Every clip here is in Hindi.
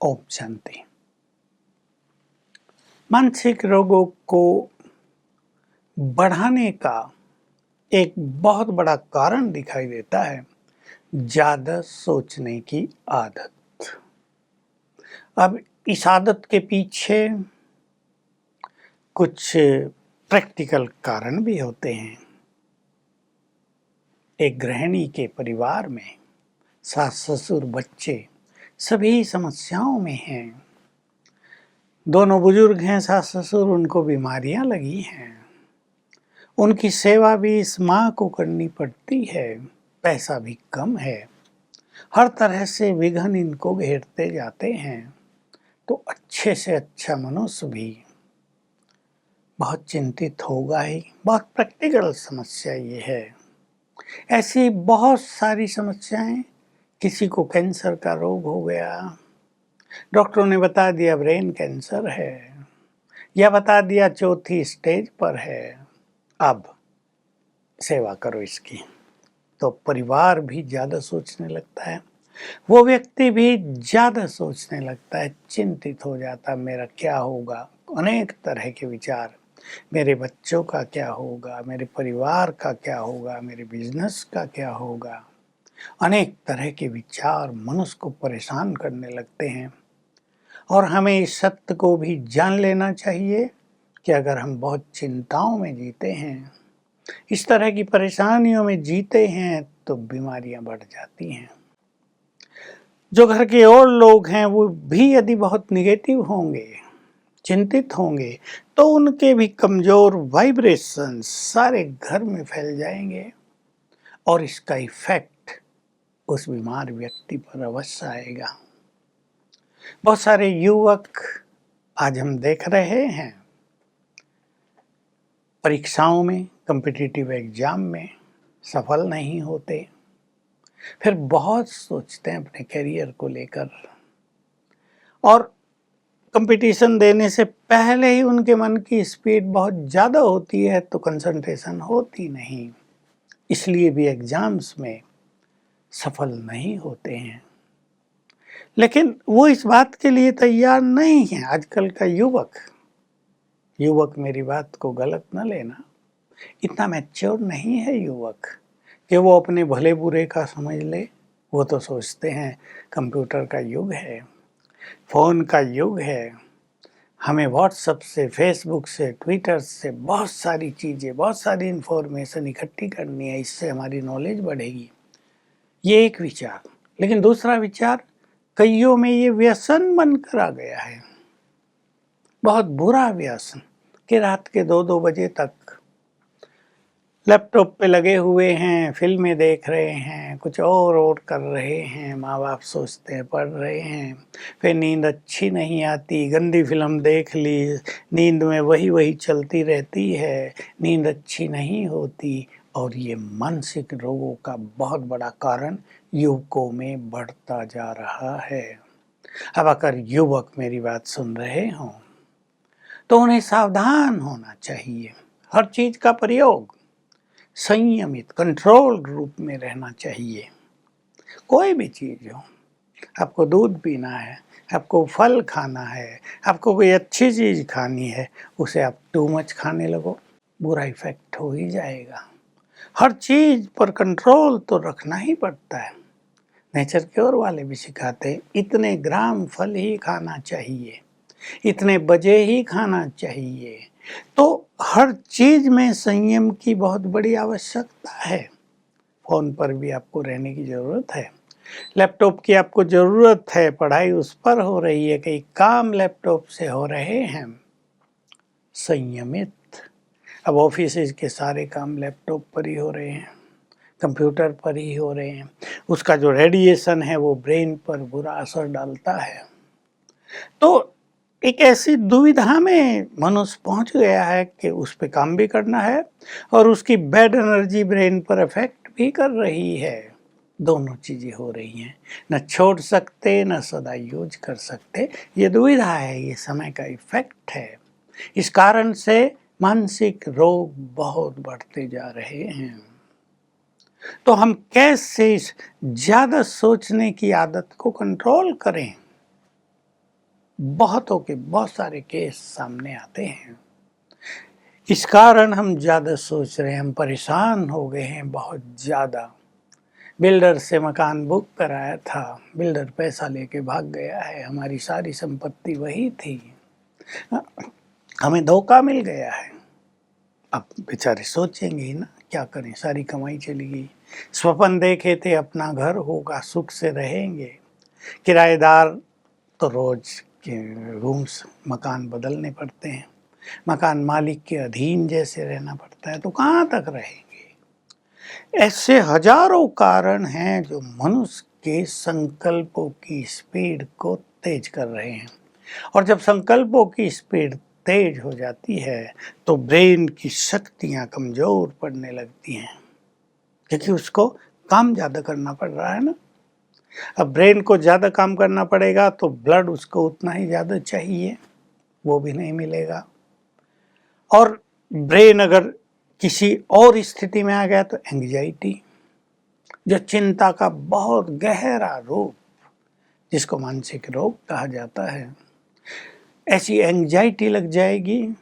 ओम शांति। मानसिक रोगों को बढ़ाने का एक बहुत बड़ा कारण दिखाई देता है ज्यादा सोचने की आदत। अब इस आदत के पीछे कुछ प्रैक्टिकल कारण भी होते हैं। एक गृहिणी के परिवार में सास ससुर बच्चे सभी समस्याओं में हैं। दोनों बुजुर्ग हैं सास ससुर, उनको बीमारियां लगी हैं। उनकी सेवा भी इस माँ को करनी पड़ती है, पैसा भी कम है, हर तरह से विघ्न इनको घेरते जाते हैं। तो अच्छे से अच्छा मनुष्य भी बहुत चिंतित होगा ही। बहुत प्रैक्टिकल समस्या ये है। ऐसी बहुत सारी समस्याएं, किसी को कैंसर का रोग हो गया, डॉक्टरों ने बता दिया ब्रेन कैंसर है, या बता दिया चौथी स्टेज पर है, अब सेवा करो इसकी। तो परिवार भी ज़्यादा सोचने लगता है, वो व्यक्ति भी ज़्यादा सोचने लगता है, चिंतित हो जाता है, मेरा क्या होगा। अनेक तरह के विचार, मेरे बच्चों का क्या होगा, मेरे परिवार का क्या होगा, मेरे बिजनेस का क्या होगा। अनेक तरह के विचार मनुष्य को परेशान करने लगते हैं। और हमें इस सत्य को भी जान लेना चाहिए कि अगर हम बहुत चिंताओं में जीते हैं, इस तरह की परेशानियों में जीते हैं, तो बीमारियां बढ़ जाती हैं। जो घर के और लोग हैं वो भी यदि बहुत निगेटिव होंगे, चिंतित होंगे, तो उनके भी कमजोर वाइब्रेशंस सारे घर में फैल जाएंगे और इसका इफेक्ट उस बीमार व्यक्ति पर अवश्य आएगा। बहुत सारे युवक आज हम देख रहे हैं परीक्षाओं में, कॉम्पिटिटिव एग्जाम में सफल नहीं होते, फिर बहुत सोचते हैं अपने करियर को लेकर, और कंपटीशन देने से पहले ही उनके मन की स्पीड बहुत ज़्यादा होती है, तो कंसंट्रेशन होती नहीं, इसलिए भी एग्जाम्स में सफल नहीं होते हैं। लेकिन वो इस बात के लिए तैयार नहीं है। आजकल का युवक मेरी बात को गलत न लेना, इतना मैच्योर नहीं है युवक कि वो अपने भले बुरे का समझ ले। वो तो सोचते हैं कंप्यूटर का युग है, फ़ोन का युग है, हमें व्हाट्सएप से, फेसबुक से, ट्विटर से बहुत सारी चीज़ें, बहुत सारी इन्फॉर्मेशन इकट्ठी करनी है, इससे हमारी नॉलेज बढ़ेगी। ये एक विचार। लेकिन दूसरा विचार, कईयों में ये व्यसन बनकर आ गया है, बहुत बुरा व्यसन, कि रात के 2-2 बजे तक लैपटॉप पे लगे हुए हैं, फिल्में देख रहे हैं, कुछ और कर रहे हैं। माँ बाप सोचते हैं पढ़ रहे हैं, फिर नींद अच्छी नहीं आती, गंदी फिल्म देख ली, नींद में वही चलती रहती है, नींद अच्छी नहीं होती, और ये मानसिक रोगों का बहुत बड़ा कारण युवकों में बढ़ता जा रहा है। अब अगर युवक मेरी बात सुन रहे हों तो उन्हें सावधान होना चाहिए। हर चीज़ का प्रयोग संयमित, कंट्रोल रूप में रहना चाहिए। कोई भी चीज़ हो, आपको दूध पीना है, आपको फल खाना है, आपको कोई अच्छी चीज़ खानी है, उसे आप टू मच खाने लगो, बुरा इफेक्ट हो ही जाएगा। हर चीज़ पर कंट्रोल तो रखना ही पड़ता है। नेचर क्योर वाले भी सिखाते हैं, इतने ग्राम फल ही खाना चाहिए, इतने बजे ही खाना चाहिए। तो हर चीज में संयम की बहुत बड़ी आवश्यकता है। फोन पर भी आपको रहने की जरूरत है, लैपटॉप की आपको जरूरत है, पढ़ाई उस पर हो रही है, कई काम लैपटॉप से हो रहे हैं, संयमित। अब ऑफिस के सारे काम लैपटॉप पर ही हो रहे हैं, कंप्यूटर पर ही हो रहे हैं, उसका जो रेडिएशन है वो ब्रेन पर बुरा असर डालता है। तो एक ऐसी दुविधा में मनुष्य पहुंच गया है कि उस पे काम भी करना है और उसकी बैड एनर्जी ब्रेन पर इफेक्ट भी कर रही है। दोनों चीजें हो रही हैं, न छोड़ सकते न सदा यूज कर सकते। ये दुविधा है, ये समय का इफेक्ट है। इस कारण से मानसिक रोग बहुत बढ़ते जा रहे हैं। तो हम कैसे इस ज्यादा सोचने की आदत को कंट्रोल करें? बहुतों के बहुत सारे केस सामने आते हैं। इस कारण हम ज़्यादा सोच रहे हैं, हम परेशान हो गए हैं बहुत ज़्यादा। बिल्डर से मकान बुक कराया था, बिल्डर पैसा लेके भाग गया है, हमारी सारी संपत्ति वही थी, हमें धोखा मिल गया है। अब बेचारे सोचेंगे ही ना, क्या करें, सारी कमाई चली गई। स्वप्न देखे थे अपना घर होगा, सुख से रहेंगे। किराएदार तो रोज के रूम्स मकान बदलने पड़ते हैं, मकान मालिक के अधीन जैसे रहना पड़ता है, तो कहाँ तक रहेंगे। ऐसे हजारों कारण हैं जो मनुष्य के संकल्पों की स्पीड को तेज कर रहे हैं। और जब संकल्पों की स्पीड तेज हो जाती है तो ब्रेन की शक्तियां कमजोर पड़ने लगती हैं, क्योंकि उसको काम ज़्यादा करना पड़ रहा है ना। अब ब्रेन को ज़्यादा काम करना पड़ेगा तो ब्लड उसको उतना ही ज़्यादा चाहिए, वो भी नहीं मिलेगा। और ब्रेन अगर किसी और स्थिति में आ गया तो एंग्जाइटी, जो चिंता का बहुत गहरा रूप, जिसको मानसिक रोग कहा जाता है, ऐसी एंग्जाइटी लग जाएगी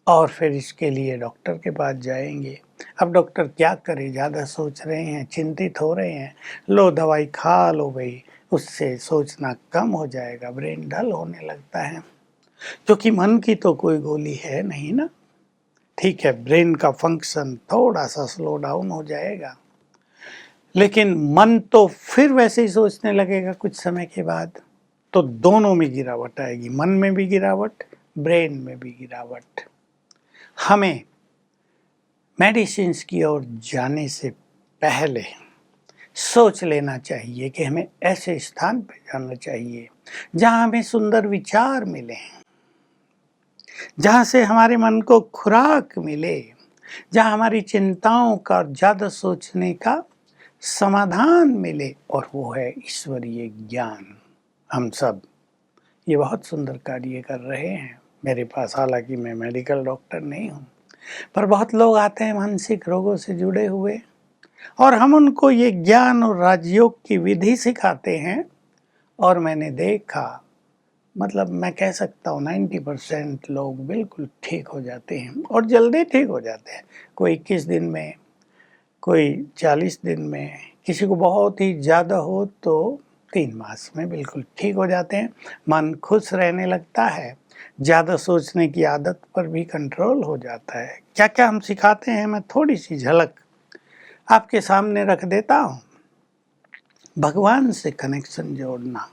और फिर इसके लिए डॉक्टर के पास जाएंगे। अब डॉक्टर क्या करे, ज़्यादा सोच रहे हैं, चिंतित हो रहे हैं, लो दवाई खा लो भाई, उससे सोचना कम हो जाएगा, ब्रेन डल होने लगता है। क्योंकि मन की तो कोई गोली है नहीं ना। ठीक है, ब्रेन का फंक्शन थोड़ा सा स्लो डाउन हो जाएगा, लेकिन मन तो फिर वैसे ही सोचने लगेगा कुछ समय के बाद। तो दोनों में गिरावट आएगी, मन में भी गिरावट, ब्रेन में भी गिरावट। हमें मेडिसिन की ओर जाने से पहले सोच लेना चाहिए कि हमें ऐसे स्थान पर जाना चाहिए जहां हमें सुंदर विचार मिले, जहां से हमारे मन को खुराक मिले, जहां हमारी चिंताओं का ज़्यादा सोचने का समाधान मिले, और वो है ईश्वरीय ज्ञान। हम सब ये बहुत सुंदर कार्य कर रहे हैं। मेरे पास, हालांकि मैं मेडिकल डॉक्टर नहीं हूँ, पर बहुत लोग आते हैं मानसिक रोगों से जुड़े हुए, और हम उनको ये ज्ञान और राजयोग की विधि सिखाते हैं। और मैंने देखा, मतलब मैं कह सकता हूँ 90% लोग बिल्कुल ठीक हो जाते हैं, और जल्दी ठीक हो जाते हैं। कोई 21 दिन में, कोई 40 दिन में, किसी को बहुत ही ज़्यादा हो तो 3 मास में बिल्कुल ठीक हो जाते हैं। मन खुश रहने लगता है, ज़्यादा सोचने की आदत पर भी कंट्रोल हो जाता है। क्या क्या हम सिखाते हैं, मैं थोड़ी सी झलक आपके सामने रख देता हूँ। भगवान से कनेक्शन जोड़ना,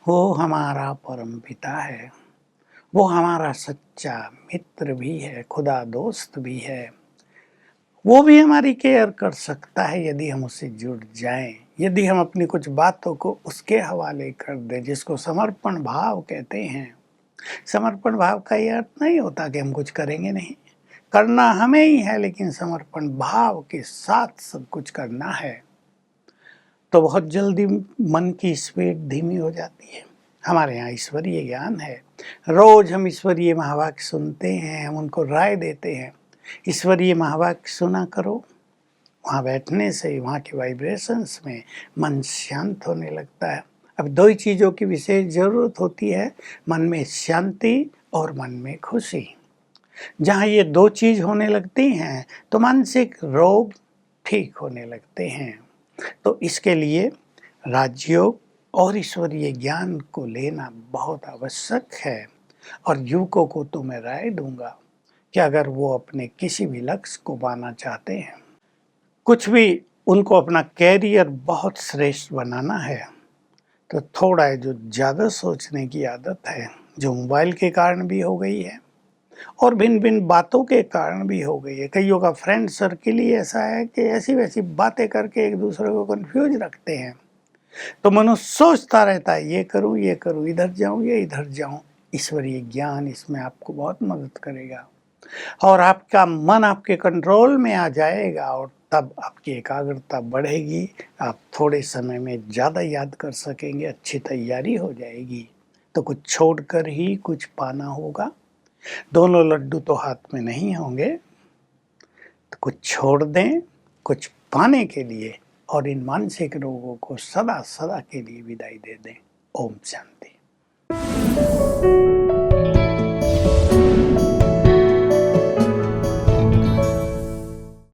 वो हमारा परम पिता है, वो हमारा सच्चा मित्र भी है, खुदा दोस्त भी है। वो भी हमारी केयर कर सकता है यदि हम उससे जुड़ जाएं, यदि हम अपनी कुछ बातों को उसके हवाले कर दें, जिसको समर्पण भाव कहते हैं। समर्पण भाव का ये अर्थ नहीं होता कि हम कुछ करेंगे नहीं, करना हमें ही है, लेकिन समर्पण भाव के साथ सब कुछ करना है। तो बहुत जल्दी मन की स्पीड धीमी हो जाती है। हमारे यहाँ ईश्वरीय ज्ञान है, रोज हम ईश्वरीय महावाक्य सुनते हैं, हम उनको राय देते हैं। ईश्वरीय महावाक्य सुना करो, वहाँ बैठने से वहाँ के वाइब्रेशंस में मन शांत होने लगता है। अब दो ही चीज़ों की विशेष ज़रूरत होती है, मन में शांति और मन में खुशी। जहाँ ये दो चीज़ होने लगती हैं तो मानसिक रोग ठीक होने लगते हैं। तो इसके लिए राजयोग और ईश्वरीय ज्ञान को लेना बहुत आवश्यक है। और युवकों को तो मैं राय दूंगा कि अगर वो अपने किसी भी लक्ष्य को पाना चाहते हैं, कुछ भी उनको अपना कैरियर बहुत श्रेष्ठ बनाना है, तो थोड़ा है जो ज़्यादा सोचने की आदत है, जो मोबाइल के कारण भी हो गई है और भिन्न भिन्न बातों के कारण भी हो गई है। कईयों का फ्रेंड सर्किल ही ऐसा है कि ऐसी वैसी बातें करके एक दूसरे को कंफ्यूज रखते हैं। तो मनुष्य सोचता रहता है, ये करूं, इधर जाऊं या इधर जाऊं। ईश्वरीय ज्ञान इसमें आपको बहुत मदद करेगा, और आपका मन आपके कंट्रोल में आ जाएगा, और तब आपकी एकाग्रता बढ़ेगी। आप थोड़े समय में ज़्यादा याद कर सकेंगे, अच्छी तैयारी हो जाएगी। तो कुछ छोड़कर ही कुछ पाना होगा। दोनों लड्डू तो हाथ में नहीं होंगे, तो कुछ छोड़ दें कुछ पाने के लिए, और इन मानसिक रोगों को सदा सदा के लिए विदाई दे दें। ओम शांति।